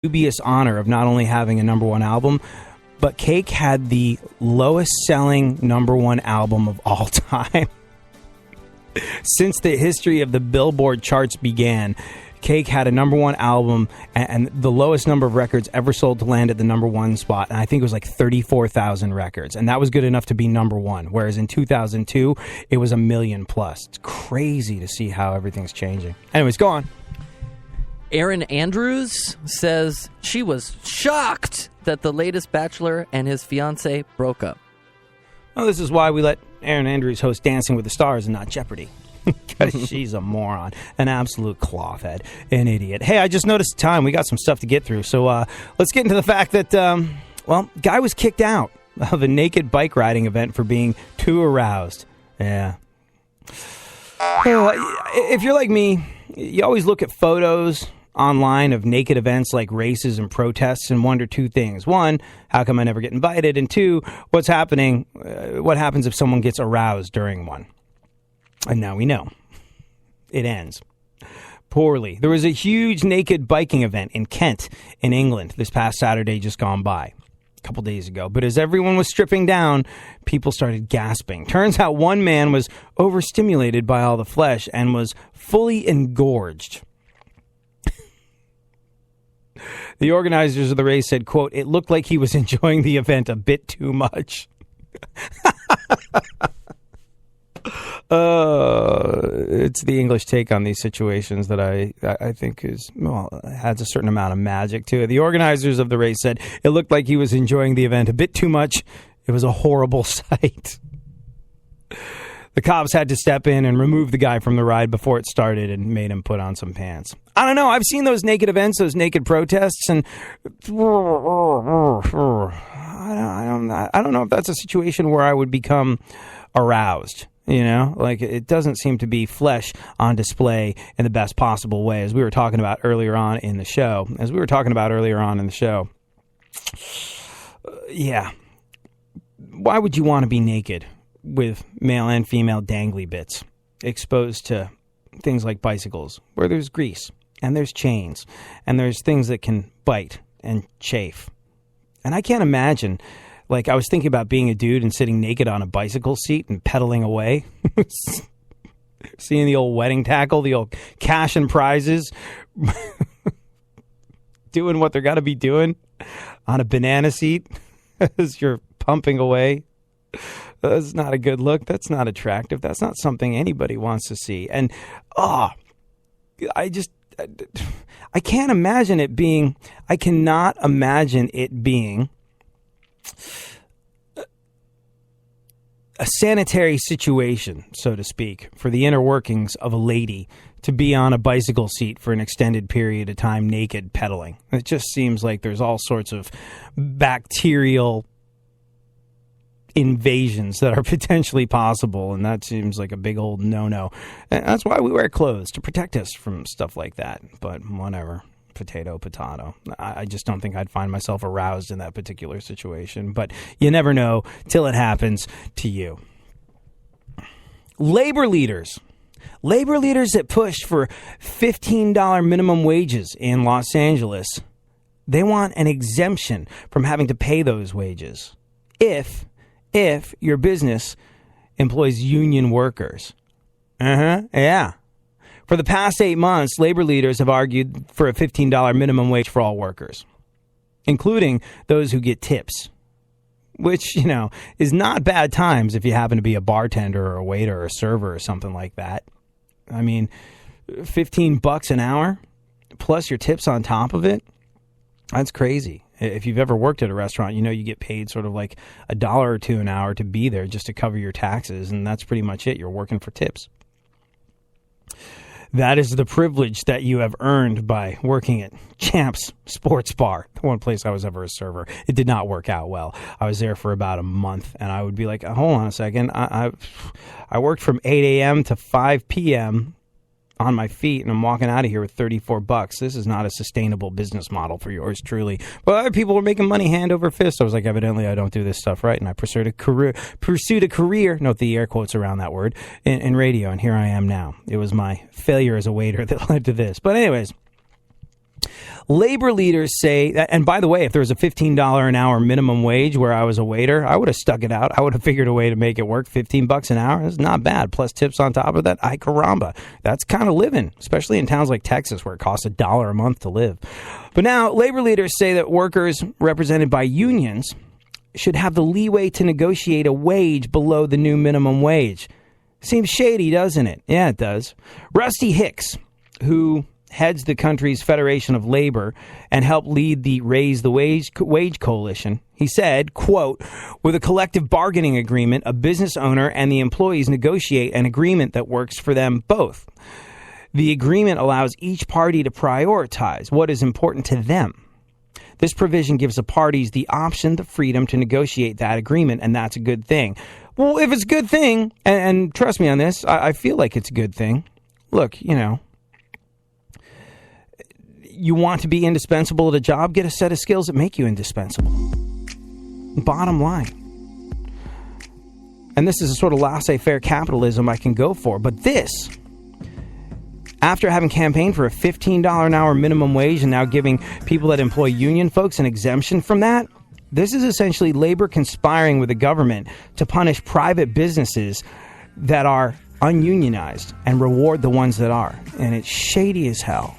dubious honor of not only having a number one album, but Cake had the lowest selling number one album of all time. Since the history of the Billboard charts began, Cake had a number one album and the lowest number of records ever sold to land at the number one spot. And I think it was like 34,000 records. And that was good enough to be number one. Whereas in 2002, it was 1 million plus. It's crazy to see how everything's changing. Anyways, go on. Erin Andrews says she was shocked that the latest Bachelor and his fiancée broke up. Well, this is why we let Erin Andrews host Dancing with the Stars and not Jeopardy. Because she's a moron, an absolute clothhead, an idiot. Hey, I just noticed the time. We got some stuff to get through. So let's get into the fact that, guy was kicked out of a naked bike riding event for being too aroused. Yeah. If you're like me, you always look at photos online of naked events like races and protests and wonder two things. One, how come I never get invited? And two, what happens if someone gets aroused during one? And now we know. It ends poorly. There was a huge naked biking event in Kent, in England, this past Saturday just gone by, a couple days ago. But as everyone was stripping down, people started gasping. Turns out one man was overstimulated by all the flesh and was fully engorged. The organizers of the race said, quote, "It looked like he was enjoying the event a bit too much." It's the English take on these situations that I think has a certain amount of magic to it. The organizers of the race said it looked like he was enjoying the event a bit too much. It was a horrible sight. The cops had to step in and remove the guy from the ride before it started and made him put on some pants. I don't know. I've seen those naked events, those naked protests, and I don't know if that's a situation where I would become aroused. You know, like it doesn't seem to be flesh on display in the best possible way, as we were talking about earlier on in the show. Yeah. Why would you want to be naked with male and female dangly bits exposed to things like bicycles where there's grease and there's chains and there's things that can bite and chafe? And I can't imagine. Like, I was thinking about being a dude and sitting naked on a bicycle seat and pedaling away. Seeing the old wedding tackle, the old cash and prizes, doing what they're got to be doing on a banana seat as you're pumping away. That's not a good look. That's not attractive. That's not something anybody wants to see. And, I can't imagine it being, I cannot imagine it being a sanitary situation, so to speak, for the inner workings of a lady to be on a bicycle seat for an extended period of time naked pedaling. It just seems like there's all sorts of bacterial invasions that are potentially possible, and that seems like a big old no-no. And that's why we wear clothes, to protect us from stuff like that. But whatever. Potato. I just don't think I'd find myself aroused in that particular situation. But you never know till it happens to you. Labor leaders that pushed for $15 minimum wages in Los Angeles, they want an exemption from having to pay those wages if your business employs union workers. Yeah. For the past 8 months, labor leaders have argued for a $15 minimum wage for all workers, including those who get tips, which, is not bad times if you happen to be a bartender or a waiter or a server or something like that. I mean, $15 an hour plus your tips on top of it. That's crazy. If you've ever worked at a restaurant, you get paid sort of like $1 or $2 an hour to be there just to cover your taxes. And that's pretty much it. You're working for tips. That is the privilege that you have earned by working at Champs Sports Bar, the one place I was ever a server. It did not work out well. I was there for about a month, and I would be like, hold on a second. I worked from 8 a.m. to 5 p.m. on my feet, and I'm walking out of here with $34. This is not a sustainable business model for yours truly. But other people were making money hand over fist. I was like, evidently I don't do this stuff right. And I pursued a career, note the air quotes around that word, in radio. And here I am now. It was my failure as a waiter that led to this. But anyways, Labor leaders say that, and by the way, if there was a $15 an hour minimum wage where I was a waiter, I would have stuck it out. I would have figured a way to make it work. $15 an hour is not bad. Plus tips on top of that. Ay caramba. That's kind of living, especially in towns like Texas where it costs $1 a month to live. But now labor leaders say that workers represented by unions should have the leeway to negotiate a wage below the new minimum wage. Seems shady, doesn't it? Yeah, it does. Rusty Hicks, who heads the country's Federation of Labor and helped lead the Raise the Wage Coalition. He said, quote, with a collective bargaining agreement, a business owner and the employees negotiate an agreement that works for them both. The agreement allows each party to prioritize what is important to them. This provision gives the parties the option, the freedom to negotiate that agreement, and that's a good thing. Well, if it's a good thing, and trust me on this, I feel like it's a good thing. Look, you want to be indispensable at a job, get a set of skills that make you indispensable. Bottom line. And this is a sort of laissez-faire capitalism I can go for. But this, after having campaigned for a $15 an hour minimum wage and now giving people that employ union folks an exemption from that, this is essentially labor conspiring with the government to punish private businesses that are ununionized and reward the ones that are. And it's shady as hell.